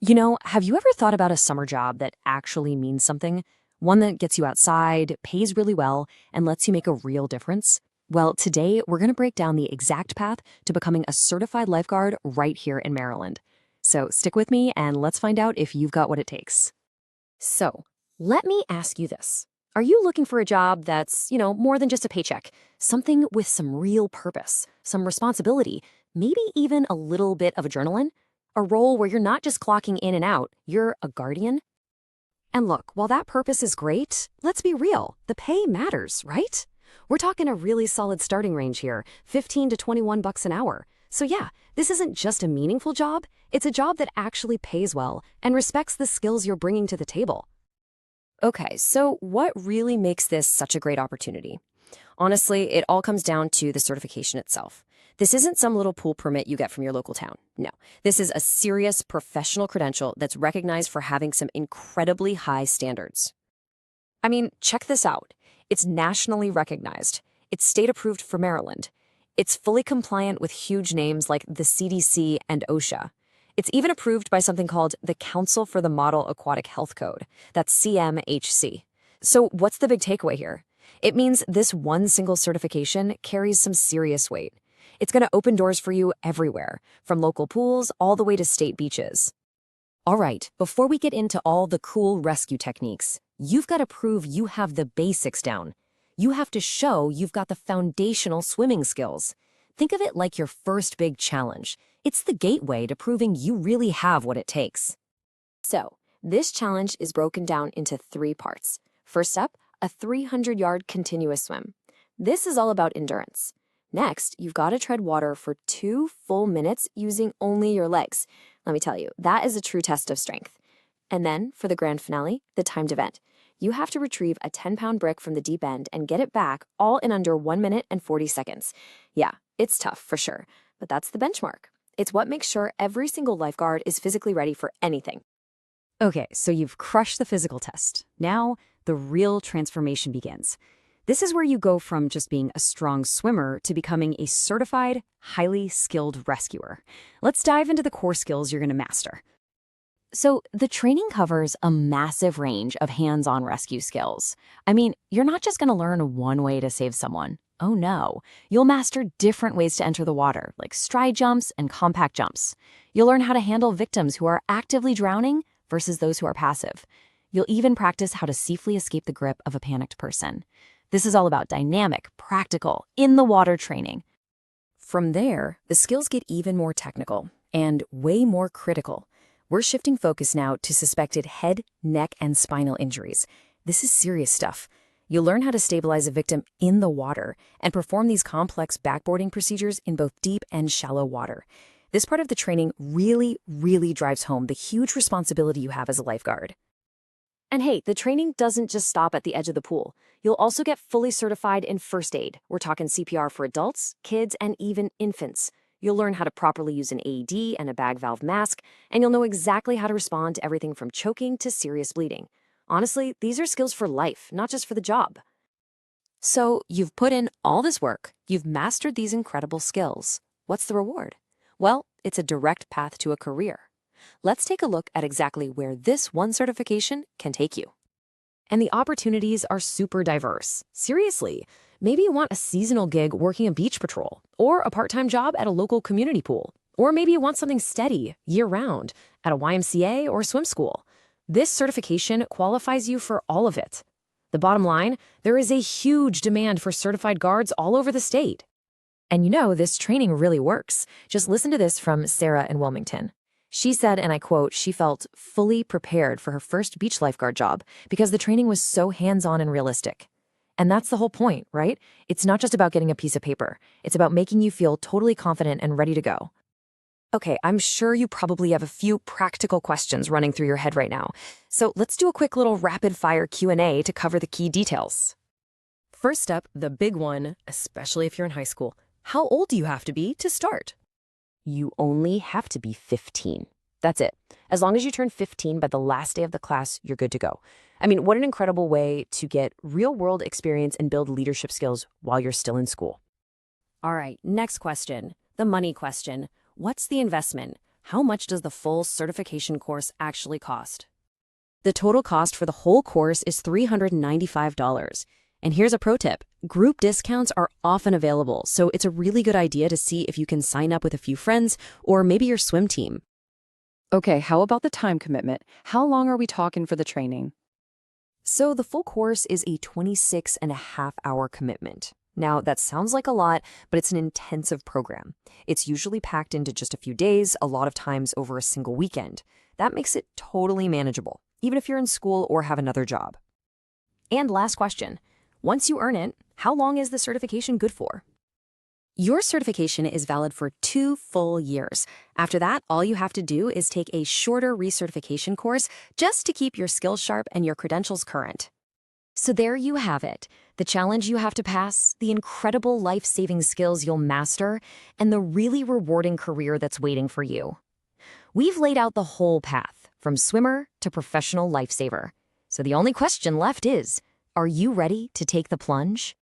Have you ever thought about a summer job that actually means something? One that gets you outside, pays really well, and lets you make a real difference? Well, today we're going to break down the exact path to becoming a certified lifeguard right here in Maryland. So stick with me and let's find out if you've got what it takes. So, let me ask you this. Are you looking for a job that's, more than just a paycheck? Something with some real purpose, some responsibility, maybe even a little bit of adrenaline? A role where you're not just clocking in and out, you're a guardian? And look, while that purpose is great, let's be real, the pay matters, right? We're talking a really solid starting range here, 15 to 21 bucks an hour. So yeah, this isn't just a meaningful job, it's a job that actually pays well and respects the skills you're bringing to the table. Okay, so what really makes this such a great opportunity? Honestly, it all comes down to the certification itself. This isn't some little pool permit you get from your local town. No, this is a serious professional credential that's recognized for having some incredibly high standards. I mean, check this out. It's nationally recognized. It's state-approved for Maryland. It's fully compliant with huge names like the CDC and OSHA. It's even approved by something called the Council for the Model Aquatic Health Code. That's CMHC. So what's the big takeaway here? It means this one single certification carries some serious weight. It's going to open doors for you everywhere, from local pools all the way to state beaches. All right, before we get into all the cool rescue techniques, you've got to prove you have the basics down. You have to show you've got the foundational swimming skills. Think of it like your first big challenge. It's the gateway to proving you really have what it takes. So, this challenge is broken down into 3 parts. First up, a 300-yard continuous swim. This is all about endurance. Next, you've got to tread water for 2 full minutes using only your legs. Let me tell you, that is a true test of strength. And then, for the grand finale, the timed event. You have to retrieve a 10-pound brick from the deep end and get it back all in under 1 minute and 40 seconds. Yeah, it's tough for sure, but that's the benchmark. It's what makes sure every single lifeguard is physically ready for anything. Okay, so you've crushed the physical test. Now, the real transformation begins. This is where you go from just being a strong swimmer to becoming a certified, highly skilled rescuer. Let's dive into the core skills you're going to master. So the training covers a massive range of hands-on rescue skills. I mean, you're not just going to learn one way to save someone. Oh no, you'll master different ways to enter the water, like stride jumps and compact jumps. You'll learn how to handle victims who are actively drowning versus those who are passive. You'll even practice how to safely escape the grip of a panicked person. This is all about dynamic, practical, in-the-water training. From there, the skills get even more technical and way more critical. We're shifting focus now to suspected head, neck, and spinal injuries. This is serious stuff. You'll learn how to stabilize a victim in the water and perform these complex backboarding procedures in both deep and shallow water. This part of the training really drives home the huge responsibility you have as a lifeguard. And hey, the training doesn't just stop at the edge of the pool. You'll also get fully certified in first aid. We're talking CPR for adults, kids, and even infants. You'll learn how to properly use an AED and a bag valve mask, and you'll know exactly how to respond to everything from choking to serious bleeding. Honestly, these are skills for life, not just for the job. So, you've put in all this work, you've mastered these incredible skills. What's the reward? Well, it's a direct path to a career. Let's take a look at exactly where this one certification can take you. And the opportunities are super diverse. Seriously, maybe you want a seasonal gig working a beach patrol, or a part-time job at a local community pool, or maybe you want something steady, year-round, at a YMCA or swim school. This certification qualifies you for all of it. The bottom line, there is a huge demand for certified guards all over the state. And this training really works. Just listen to this from Sarah in Wilmington. She said, and I quote, she felt fully prepared for her first beach lifeguard job because the training was so hands-on and realistic. And that's the whole point, right? It's not just about getting a piece of paper. It's about making you feel totally confident and ready to go. Okay, I'm sure you probably have a few practical questions running through your head right now. So let's do a quick little rapid-fire Q&A to cover the key details. First up, the big one, especially if you're in high school. How old do you have to be to start? You only have to be 15. That's it. As long as you turn 15 by the last day of the class, you're good to go. I mean, what an incredible way to get real-world experience and build leadership skills while you're still in school. All right, next question, the money question. What's the investment? how much does the full certification course actually cost? The total cost for the whole course is $395. And here's a pro tip. Group discounts are often available, so it's a really good idea to see if you can sign up with a few friends or maybe your swim team. Okay, how about the time commitment? How long are we talking for the training? So the full course is a 26.5-hour commitment. Now, that sounds like a lot, but it's an intensive program. It's usually packed into just a few days, a lot of times over a single weekend. That makes it totally manageable, even if you're in school or have another job. And last question. Once you earn it, how long is the certification good for? Your certification is valid for 2 full years. After that, all you have to do is take a shorter recertification course just to keep your skills sharp and your credentials current. So there you have it, the challenge you have to pass, the incredible life-saving skills you'll master, and the really rewarding career that's waiting for you. We've laid out the whole path, from swimmer to professional lifesaver. So the only question left is, are you ready to take the plunge?